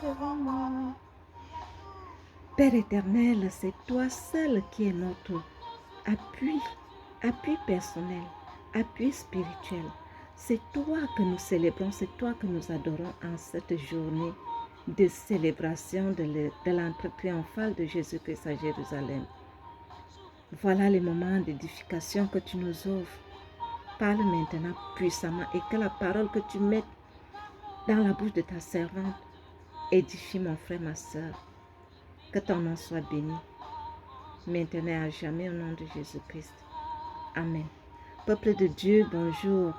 devant moi. Père éternel, c'est toi seul qui es notre appui personnel, appui spirituel. C'est toi que nous célébrons, c'est toi que nous adorons en cette journée de célébration de l'entrée triomphale de Jésus-Christ à Jérusalem. Voilà les moments d'édification que tu nous offres. Parle maintenant puissamment et que la parole que tu mets dans la bouche de ta servante édifie mon frère, ma soeur. Que ton nom soit béni, maintenant et à jamais au nom de Jésus-Christ. Amen. Peuple de Dieu, bonjour.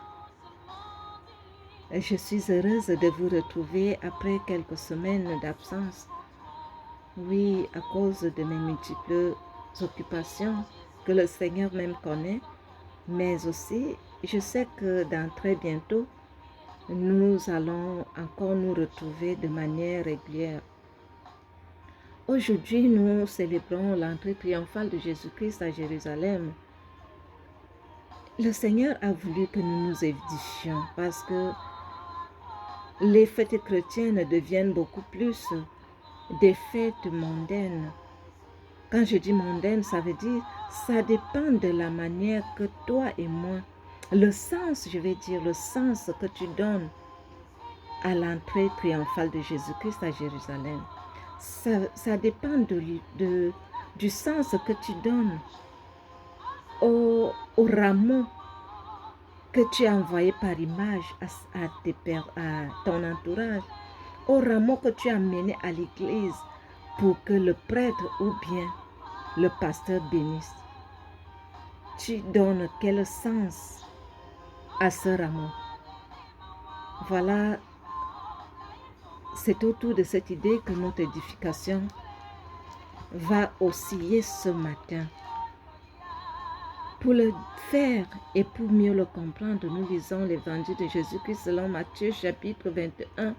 Je suis heureuse de vous retrouver après quelques semaines d'absence. Oui, à cause de mes multiples occupations que le Seigneur même connaît, mais aussi je sais que dans très bientôt, nous allons encore nous retrouver de manière régulière. Aujourd'hui, nous célébrons l'entrée triomphale de Jésus-Christ à Jérusalem. Le Seigneur a voulu que nous nous édifions parce que les fêtes chrétiennes deviennent beaucoup plus des fêtes mondaines. Quand je dis mondaine, ça veut dire ça dépend de la manière que toi et moi, le sens, je vais dire, le sens que tu donnes à l'entrée triomphale de Jésus-Christ à Jérusalem. Ça dépend du sens que tu donnes au rameau que tu as envoyé par image à ton entourage, au rameau que tu as mené à l'église pour que le prêtre ou bien le pasteur bénisse. Tu donnes quel sens à ce rameau? Voilà, c'est autour de cette idée que notre édification va osciller ce matin. Pour le faire et pour mieux le comprendre, nous lisons l'évangile de Jésus-Christ selon Matthieu chapitre 21,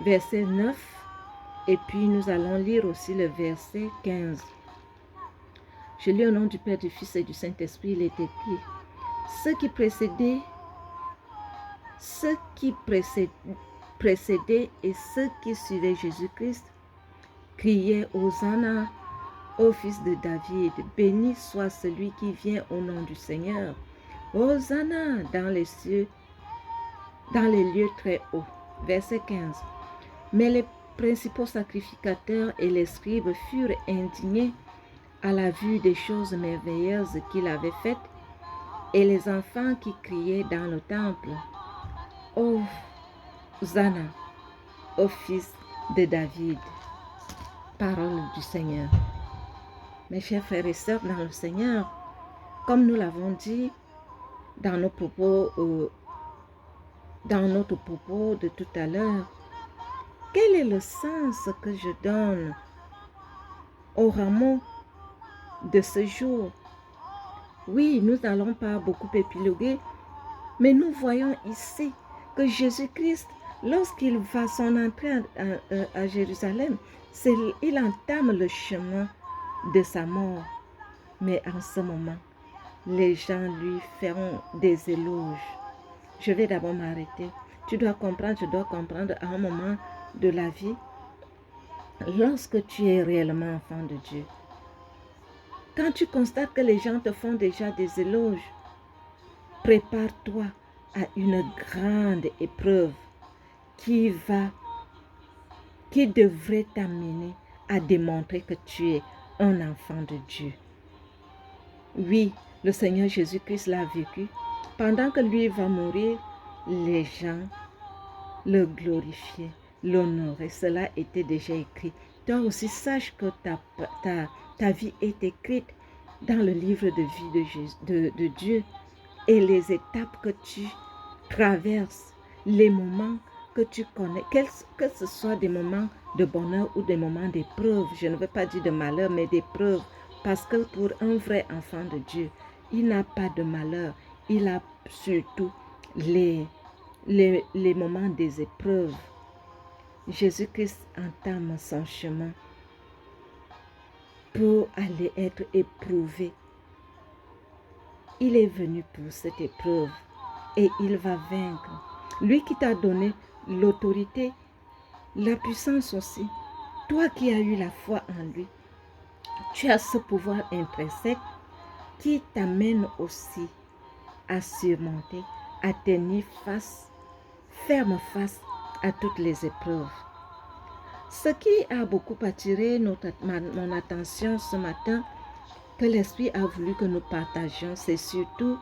verset 9. Et puis nous allons lire aussi le verset 15. Je lis au nom du Père, du Fils et du Saint-Esprit, il est écrit. Ceux qui précédaient et ceux qui suivaient Jésus-Christ criaient Hosanna au fils de David, béni soit celui qui vient au nom du Seigneur. Hosanna dans les cieux, dans les lieux très hauts. Verset 15. Mais les principaux sacrificateurs et les scribes furent indignés à la vue des choses merveilleuses qu'il avait faites, et les enfants qui criaient dans le temple, Hosanna au fils de David. Parole du Seigneur. Mes chers frères et sœurs dans le Seigneur, comme nous l'avons dit dans notre propos de tout à l'heure, quel est le sens que je donne au rameau de ce jour? Oui, nous n'allons pas beaucoup épiloguer, mais nous voyons ici que Jésus-Christ, lorsqu'il va son entrée à Jérusalem, il entame le chemin de sa mort. Mais en ce moment, les gens lui feront des éloges. Je vais d'abord m'arrêter. Tu dois comprendre, je dois comprendre à un moment de la vie, lorsque tu es réellement enfant de Dieu. Quand tu constates que les gens te font déjà des éloges, prépare-toi à une grande épreuve qui devrait t'amener à démontrer que tu es un enfant de Dieu. Oui, le Seigneur Jésus-Christ l'a vécu. Pendant que lui va mourir, les gens le glorifiaient, l'honoraient. Cela était déjà écrit. Toi aussi, sache que ta vie est écrite dans le livre de vie de Dieu. Et les étapes que tu traverses, les moments que tu connais, que ce soit des moments de bonheur ou des moments d'épreuve, je ne veux pas dire de malheur, mais d'épreuve, parce que pour un vrai enfant de Dieu, il n'a pas de malheur, il a surtout les moments des épreuves. Jésus-Christ entame son chemin pour aller être éprouvé. Il est venu pour cette épreuve et il va vaincre. Lui qui t'a donné l'autorité la puissance aussi. Toi qui as eu la foi en lui, tu as ce pouvoir intrinsèque qui t'amène aussi à surmonter, à tenir ferme face à toutes les épreuves. Ce qui a beaucoup attiré mon attention ce matin, que l'Esprit a voulu que nous partagions, c'est surtout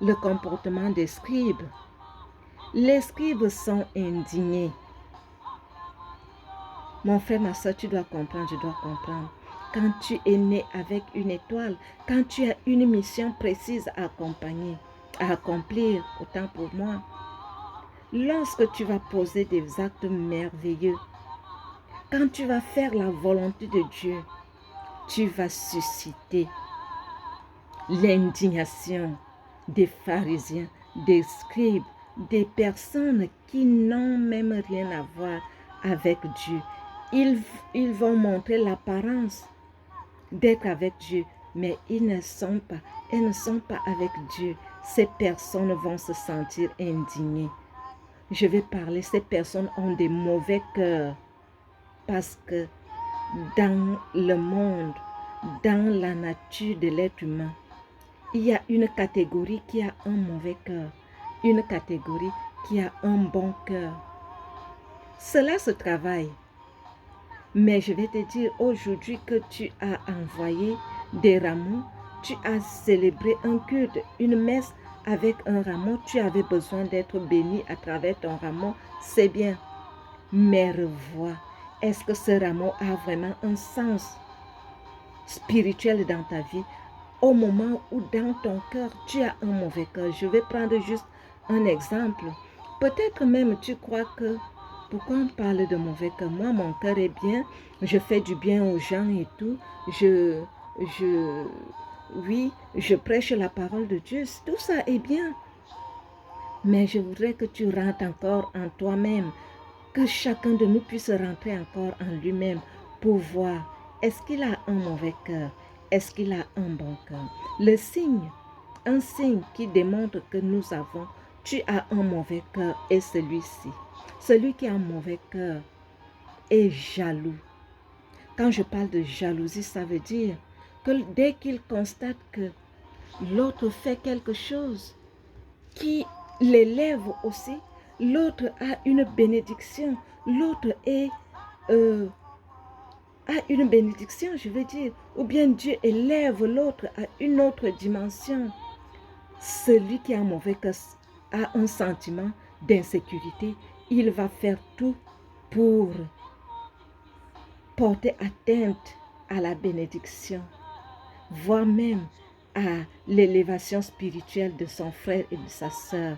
le comportement des scribes. Les scribes sont indignés. Mon frère, ma soeur, tu dois comprendre, je dois comprendre. Quand tu es né avec une étoile, quand tu as une mission précise à accomplir, autant pour moi, lorsque tu vas poser des actes merveilleux, quand tu vas faire la volonté de Dieu, tu vas susciter l'indignation des pharisiens, des scribes, des personnes qui n'ont même rien à voir avec Dieu. Ils vont montrer l'apparence d'être avec Dieu, mais elles ne sont pas avec Dieu. Ces personnes vont se sentir indignées. Je vais parler, ces personnes ont des mauvais cœurs parce que dans le monde, dans la nature de l'être humain, il y a une catégorie qui a un mauvais cœur, une catégorie qui a un bon cœur. Cela se travaille. Mais je vais te dire aujourd'hui que tu as envoyé des rameaux, tu as célébré un culte, une messe avec un rameau, tu avais besoin d'être béni à travers ton rameau, c'est bien. Mais revois, est-ce que ce rameau a vraiment un sens spirituel dans ta vie? Au moment où dans ton cœur, tu as un mauvais cœur. Je vais prendre juste un exemple. Peut-être même tu crois que, pourquoi on parle de mauvais cœur? Moi, mon cœur est bien, je fais du bien aux gens et tout. Oui, je prêche la parole de Dieu. Tout ça est bien. Mais je voudrais que tu rentres encore en toi-même, que chacun de nous puisse rentrer encore en lui-même pour voir, est-ce qu'il a un mauvais cœur? Est-ce qu'il a un bon cœur? Le signe, un signe qui démontre que nous avons, tu as un mauvais cœur est celui-ci. Celui qui a un mauvais cœur est jaloux. Quand je parle de jalousie, ça veut dire que dès qu'il constate que l'autre fait quelque chose qui l'élève aussi, l'autre a une bénédiction, l'autre a une bénédiction, je veux dire, ou bien Dieu élève l'autre à une autre dimension. Celui qui a un mauvais cœur a un sentiment d'insécurité. Il va faire tout pour porter atteinte à la bénédiction, voire même à l'élévation spirituelle de son frère et de sa sœur.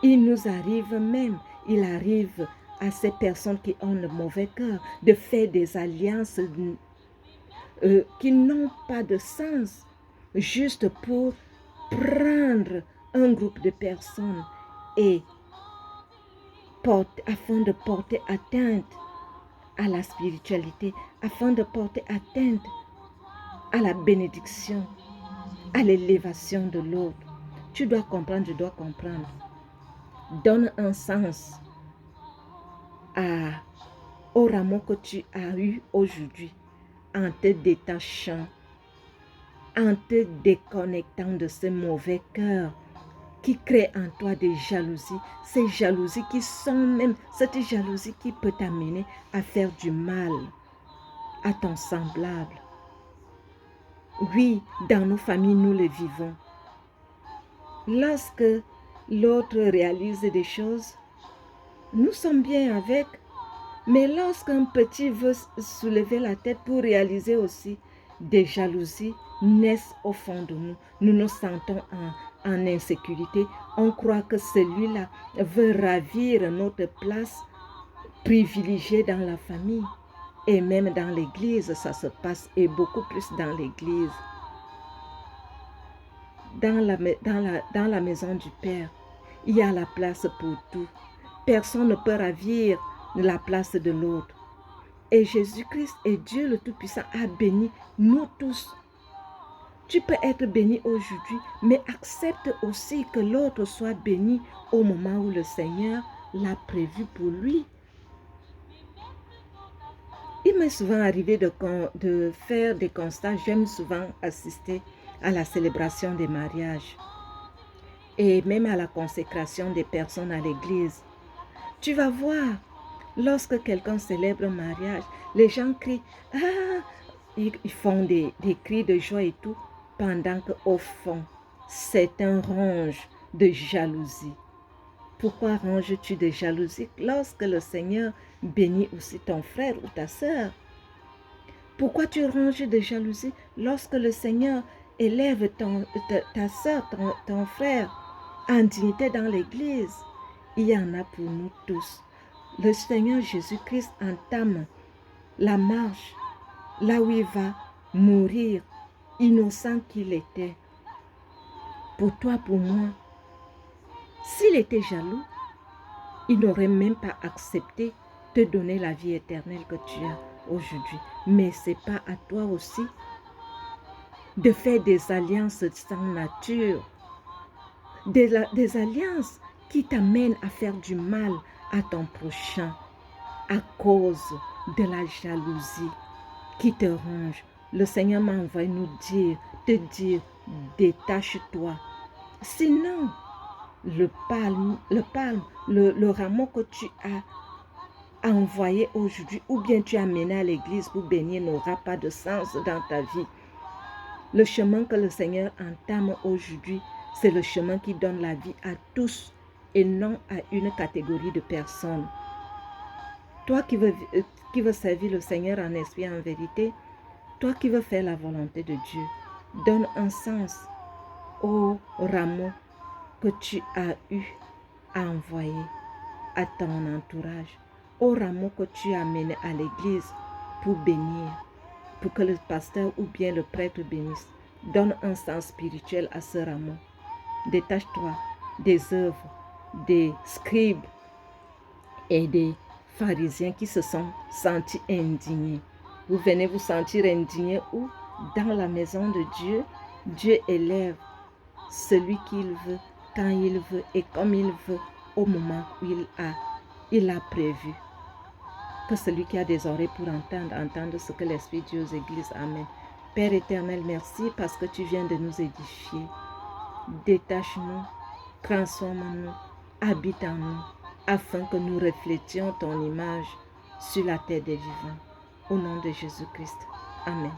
Il arrive à ces personnes qui ont le mauvais cœur de faire des alliances qui n'ont pas de sens, juste pour prendre un groupe de personnes et afin de porter atteinte à la spiritualité, afin de porter atteinte à la bénédiction, à l'élévation de l'autre. Tu dois comprendre, je dois comprendre. Donne un sens au rameau que tu as eu aujourd'hui en te détachant, en te déconnectant de ce mauvais cœur qui crée en toi des jalousies, ces jalousies qui sont même, cette jalousie qui peut t'amener à faire du mal à ton semblable. Oui, dans nos familles, nous le vivons. Lorsque l'autre réalise des choses, nous sommes bien avec. Mais lorsqu'un petit veut soulever la tête pour réaliser aussi, des jalousies naissent au fond de nous. Nous nous sentons en insécurité. On croit que celui-là veut ravir notre place privilégiée dans la famille. Et même dans l'église, ça se passe, et beaucoup plus dans l'église. Dans la maison du Père, il y a la place pour tout. Personne ne peut ravir la place de l'autre. Et Jésus-Christ et Dieu le Tout-Puissant a béni nous tous. Tu peux être béni aujourd'hui, mais accepte aussi que l'autre soit béni au moment où le Seigneur l'a prévu pour lui. Il m'est souvent arrivé de faire des constats. J'aime souvent assister à la célébration des mariages et même à la consécration des personnes à l'église. Tu vas voir, lorsque quelqu'un célèbre un mariage, les gens crient « Ah !» Ils font des cris de joie et tout, pendant qu'au fond, c'est un ronge de jalousie. Pourquoi ranges-tu de jalousie lorsque le Seigneur bénit aussi ton frère ou ta sœur? Pourquoi tu ranges de jalousie lorsque le Seigneur élève ta sœur, ton frère en dignité dans l'église? Il y en a pour nous tous. Le Seigneur Jésus-Christ entame la marche là où il va mourir, innocent qu'il était. Pour toi, pour moi, s'il était jaloux, il n'aurait même pas accepté de te donner la vie éternelle que tu as aujourd'hui. Mais ce n'est pas à toi aussi de faire des alliances sans nature, des alliances qui t'amènent à faire du mal à ton prochain à cause de la jalousie qui te ronge. Le Seigneur m'a envoyé te dire, détache-toi. Sinon, le rameau que tu as envoyé aujourd'hui ou bien tu as amené à l'église pour bénir n'aura pas de sens dans ta vie. Le chemin que le Seigneur entame aujourd'hui, c'est le chemin qui donne la vie à tous et non à une catégorie de personnes. Toi qui veux servir le Seigneur en esprit et en vérité, toi qui veux faire la volonté de Dieu, donne un sens au rameau que tu as eu à envoyer à ton entourage, au rameau que tu as amené à l'église pour bénir, pour que le pasteur ou bien le prêtre bénisse. Donne un sens spirituel à ce rameau. Détache-toi des œuvres, des scribes et des pharisiens qui se sont sentis indignés. Vous venez vous sentir indignés où? Dans la maison de Dieu, Dieu élève celui qu'il veut, quand il veut et comme il veut, au moment où il a prévu. Que celui qui a des oreilles pour entende ce que l'Esprit dit aux églises. Amen. Père éternel, merci parce que tu viens de nous édifier. Détache-nous, transforme-nous, habite en nous, afin que nous reflétions ton image sur la terre des vivants. Au nom de Jésus-Christ. Amen.